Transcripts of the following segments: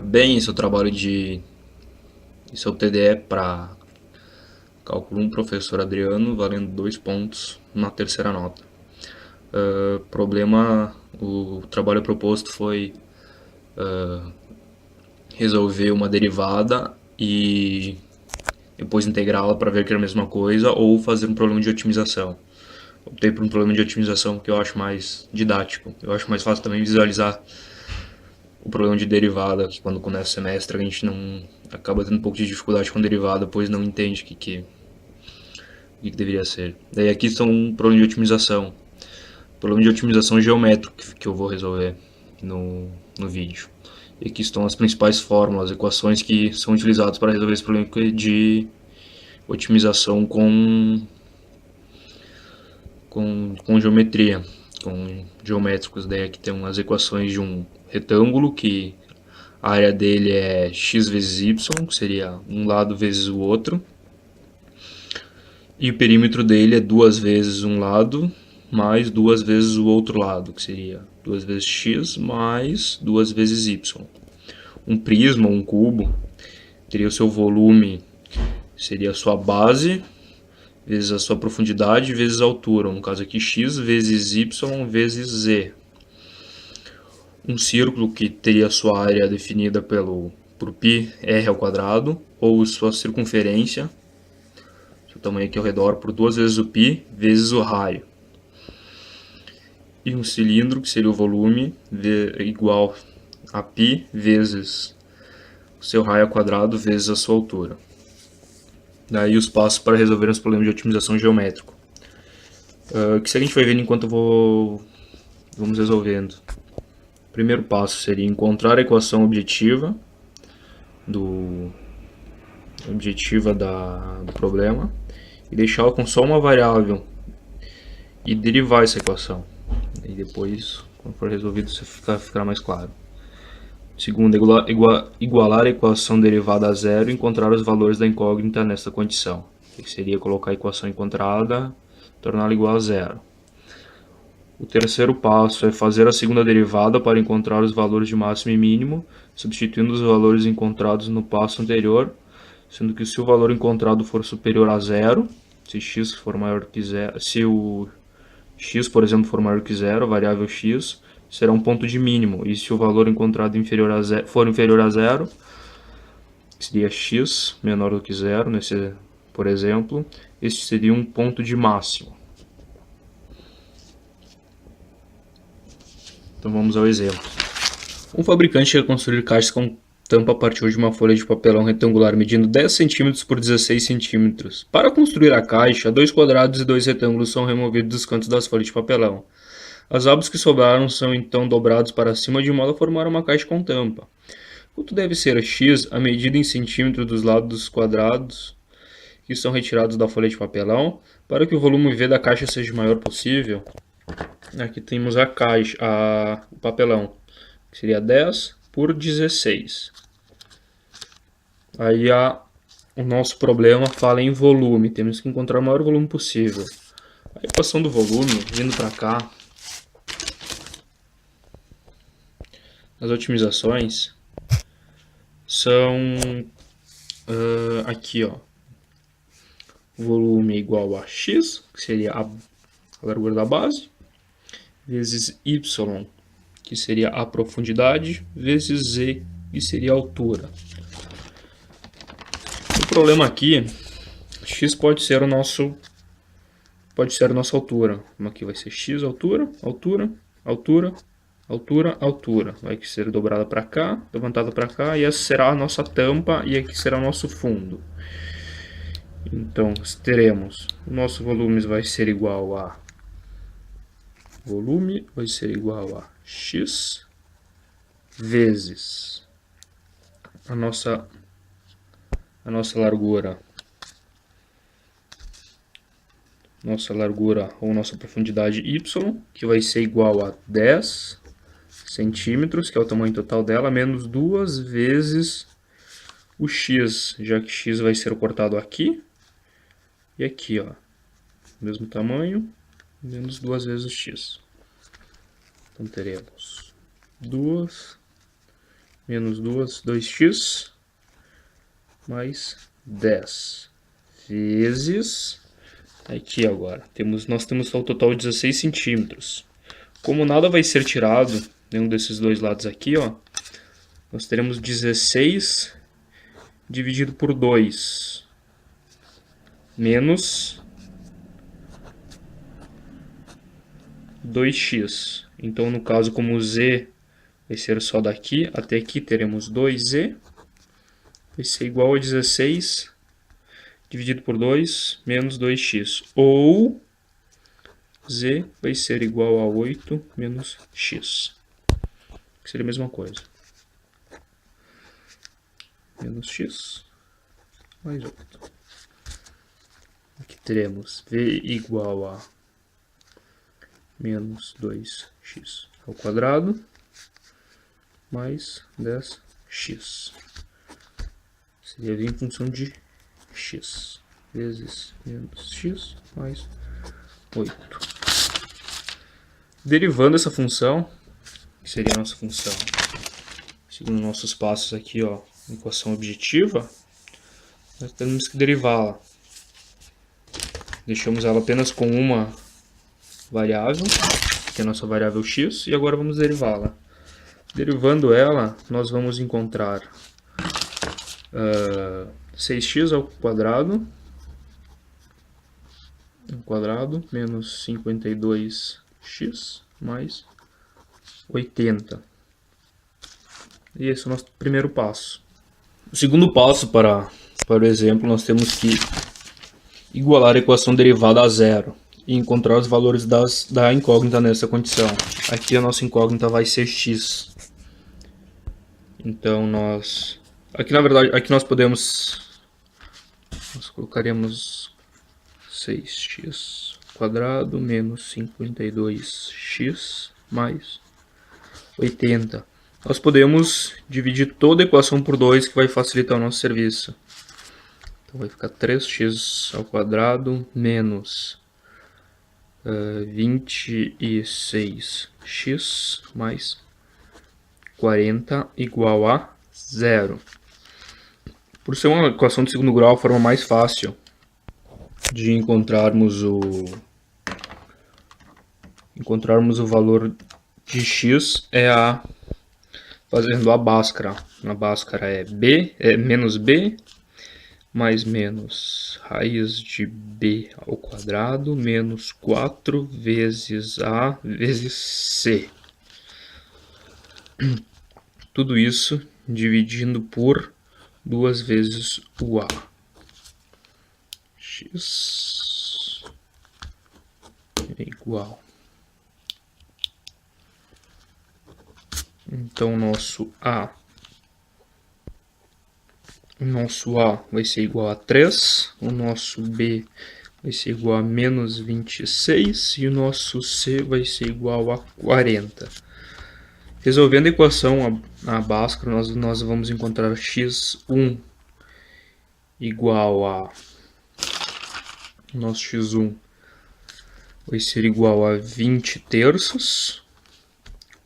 Bem, esse é o trabalho de. Esse é o TDE para cálculo 1, professor Adriano, valendo 2 pontos na terceira nota. Problema: o trabalho proposto foi resolver uma derivada e depois integrá-la para ver que era a mesma coisa, ou fazer um problema de otimização. Optei por um problema de otimização porque eu acho mais didático. Eu acho mais fácil também visualizar o problema de derivada, que quando começa o semestre a gente não acaba tendo um pouco de dificuldade com derivada, pois não entende o que deveria ser. Daí aqui estão um problema de otimização. Problema de otimização geométrico que eu vou resolver no vídeo. E aqui estão as principais fórmulas, equações que são utilizadas para resolver esse problema de otimização com geometria, com geométricos. Daí aqui tem as equações de um retângulo, que a área dele é x vezes y, que seria um lado vezes o outro. E o perímetro dele é 2 vezes um lado mais 2 vezes o outro lado, que seria 2 vezes x mais 2 vezes y. Um prisma, um cubo, teria o seu volume, seria a sua base, vezes a sua profundidade, vezes a altura. No caso aqui, x vezes y vezes z. Um círculo que teria a sua área definida por π r ao quadrado, ou sua circunferência, seu tamanho aqui ao redor, por 2 vezes o π vezes o raio. E um cilindro, que seria o volume, igual a π vezes o seu raio ao quadrado vezes a sua altura. Daí os passos para resolver os problemas de otimização geométrico. Que se a gente vai vendo enquanto vamos resolvendo. O primeiro passo seria encontrar a equação objetiva do problema e deixá-la com só uma variável e derivar essa equação. E depois, quando for resolvido, isso ficará mais claro. Segundo, igualar a equação derivada a zero e encontrar os valores da incógnita nesta condição. Que seria colocar a equação encontrada, torná-la igual a zero. O terceiro passo é fazer a segunda derivada para encontrar os valores de máximo e mínimo, substituindo os valores encontrados no passo anterior, sendo que se o valor encontrado for superior a zero, se x for maior que zero, se o x, por exemplo, for maior que zero, a variável x será um ponto de mínimo, e se o valor encontrado for inferior a zero, seria x menor do que zero, por exemplo, este seria um ponto de máximo. Então vamos ao exemplo. Um fabricante quer construir caixas com tampa a partir de uma folha de papelão retangular medindo 10 cm por 16 cm. Para construir a caixa, 2 quadrados e 2 retângulos são removidos dos cantos das folhas de papelão. As abas que sobraram são então dobrados para cima de modo a formar uma caixa com tampa. Quanto deve ser x a medida em centímetros dos lados dos quadrados que são retirados da folha de papelão para que o volume V da caixa seja o maior possível? Aqui temos a caixa, o papelão, que seria 10 por 16. Aí o nosso problema fala em volume, temos que encontrar o maior volume possível. A equação do volume, vindo para cá, as otimizações são aqui, ó, volume igual a x, que seria a largura da base, vezes y, que seria a profundidade, vezes z, que seria a altura. O problema aqui, x pode ser a nossa altura. Aqui vai ser x, altura, altura, altura, altura, altura. Vai ser dobrada para cá, levantada para cá, e essa será a nossa tampa, e aqui será o nosso fundo. Então, teremos, o nosso volume vai ser igual a x vezes a nossa largura, ou nossa profundidade y, que vai ser igual a 10 centímetros, que é o tamanho total dela, menos 2 vezes o x, já que x vai ser cortado aqui e aqui, ó, mesmo tamanho, menos 2 vezes o x. Então teremos 2 menos 2x, mais 10 vezes... Aqui agora, nós temos ao total 16 centímetros. Como nada vai ser tirado, nenhum desses dois lados aqui, ó, nós teremos 16 dividido por 2, menos 2x. Então, no caso, como o z vai ser só daqui até aqui, teremos 2z, vai ser igual a 16 dividido por 2, menos 2x. Ou z vai ser igual a 8 menos x, que seria a mesma coisa. Menos x mais 8. Aqui teremos v igual a menos 2x ao quadrado mais 10x. Seria v em função de x vezes menos x mais 8. Derivando essa função, que seria a nossa função, seguindo nossos passos aqui, ó, equação objetiva, nós temos que derivá-la. Deixamos ela apenas com uma variável, que é a nossa variável x, e agora vamos derivá-la. Derivando ela, nós vamos encontrar 6x ao quadrado menos 52x mais 80. E esse é o nosso primeiro passo. O segundo passo para o exemplo, nós temos que igualar a equação derivada a zero e encontrar os valores da incógnita nessa condição. Aqui a nossa incógnita vai ser x. Então aqui na verdade, nós colocaremos 6x quadrado menos 52x mais 80. Nós podemos dividir toda a equação por 2, que vai facilitar o nosso serviço. Então vai ficar 3x ao quadrado menos 26x mais 40 igual a 0. Por ser uma equação de segundo grau, a forma mais fácil de encontrarmos o valor de x é fazendo a Bhaskara. A Bhaskara é menos b mais menos raiz de b ao quadrado menos 4 vezes a vezes c. Tudo isso dividindo por 2 vezes o a. X é igual. Então, o nosso A vai ser igual a 3, o nosso B vai ser igual a menos 26 e o nosso C vai ser igual a 40. Resolvendo a equação a Bhaskara, nós vamos encontrar x1 igual a... O nosso x1 vai ser igual a 20 terços,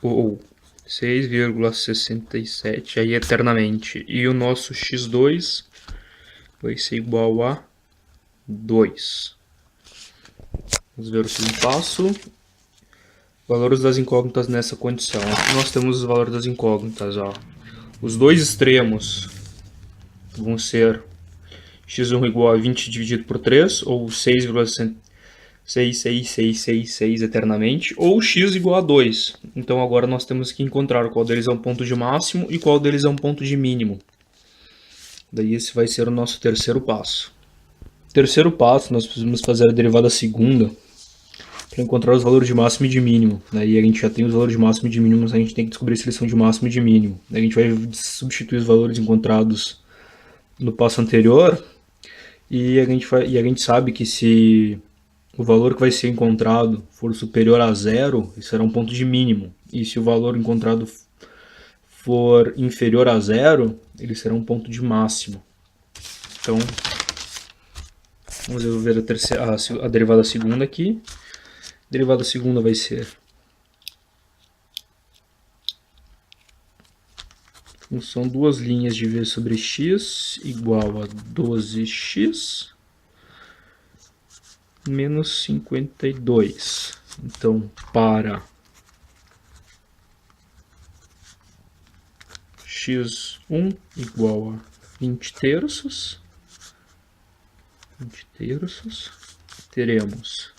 ou 6,67 aí eternamente. E o nosso x2 vai ser igual a 2. Vamos ver o segundo passo. Valores das incógnitas nessa condição. Aqui nós temos os valores das incógnitas. Ó. Os dois extremos vão ser x1 igual a 20 dividido por 3, ou 6,66666 eternamente, ou x igual a 2. Então agora nós temos que encontrar qual deles é um ponto de máximo e qual deles é um ponto de mínimo. Daí esse vai ser o nosso terceiro passo. Terceiro passo, nós precisamos fazer a derivada segunda para encontrar os valores de máximo e de mínimo. Daí a gente já tem os valores de máximo e de mínimo, mas a gente tem que descobrir se eles são de máximo e de mínimo. Daí a gente vai substituir os valores encontrados no passo anterior e a gente sabe que se o valor que vai ser encontrado for superior a 0, isso será um ponto de mínimo. E se o valor encontrado for inferior a 0, ele será um ponto de máximo. Então, vamos ver a derivada segunda aqui. A derivada segunda vai ser Função duas linhas de v sobre x igual a 12x menos 52. Então, para x1 igual a 20 terços, teremos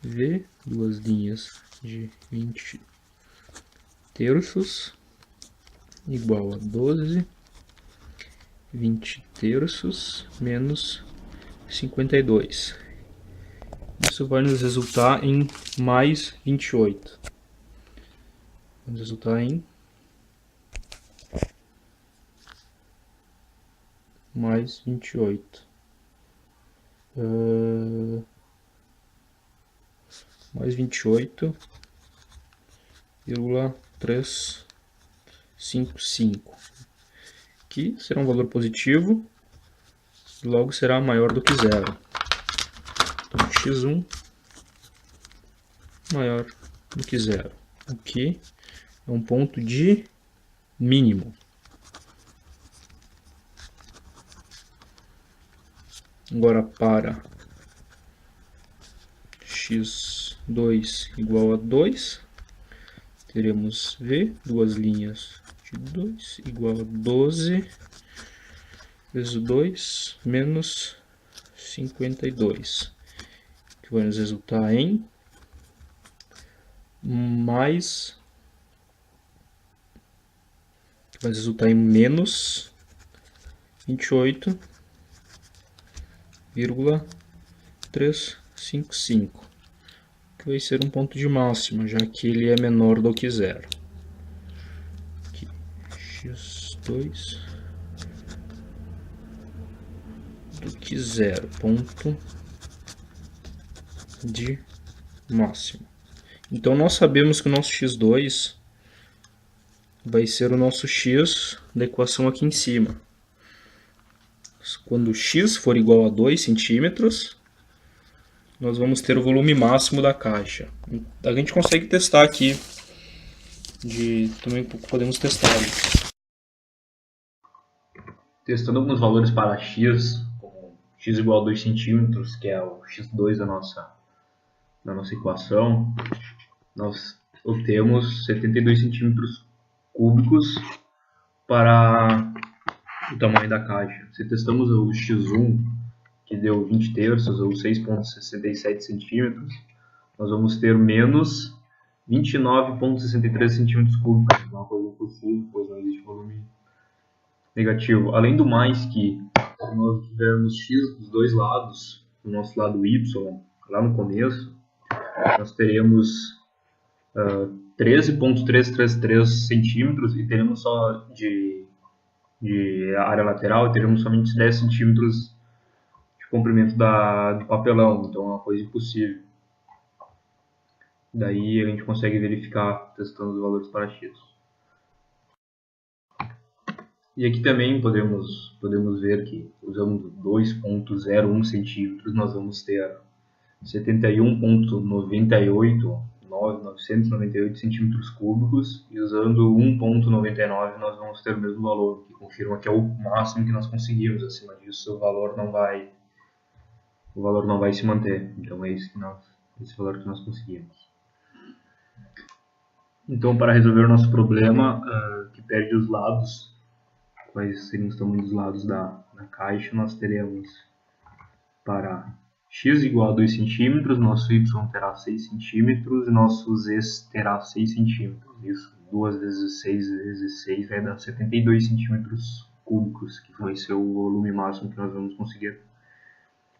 v, duas linhas de 20 terços, igual a 12, 20 terços menos 52. Isso vai nos resultar em mais 28. Vamos resultar em mais 28. Mais 28,355. Que será um valor positivo, logo será maior do que zero. Então, x1 maior do que zero, o que é um ponto de mínimo. Agora, para x2 igual a 2, teremos v, duas linhas de 2, igual a 12 vezes 2 menos 52, que vai nos resultar em menos 28,355, que vai ser um ponto de máxima, já que ele é menor do que zero. Aqui, x2 do que zero, ponto de máxima. Então, nós sabemos que o nosso x2 vai ser o nosso x da equação aqui em cima. Quando x for igual a 2 centímetros, nós vamos ter o volume máximo da caixa. A gente consegue testar aqui, também podemos testar isso. Testando alguns valores para x, como x igual a 2 centímetros, que é o x2 da nossa equação, nós obtemos 72 centímetros cúbicos para o tamanho da caixa. Se testamos o x1, que deu 20 terços ou 6,67 centímetros, nós vamos ter menos 29,63 centímetros cúbicos. Então, é uma coisa impossível, pois não existe volume negativo. Além do mais, que se nós tivermos x dos dois lados, no nosso lado y, lá no começo, nós teremos 13,333 centímetros e teremos só de área lateral, teremos somente 10 centímetros de comprimento do papelão, então é uma coisa impossível. Daí a gente consegue verificar testando os valores para x. E aqui também podemos ver que usando 2,01 centímetros nós vamos ter 71,998 centímetros cúbicos, e usando 1,99 nós vamos ter o mesmo valor, que confirma que é o máximo que nós conseguimos. Acima disso o valor não vai se manter. Então é esse valor que nós conseguimos. Então, para resolver o nosso problema, que perde os lados, quais seriam os tamanhos dos lados da caixa, nós teremos para x igual a 2 cm, nosso y terá 6 cm e nosso z terá 6 cm. Isso, 2 vezes 6 vezes 6 vai dar 72 centímetros cúbicos, que vai ser o volume máximo que nós vamos conseguir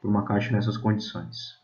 por uma caixa nessas condições.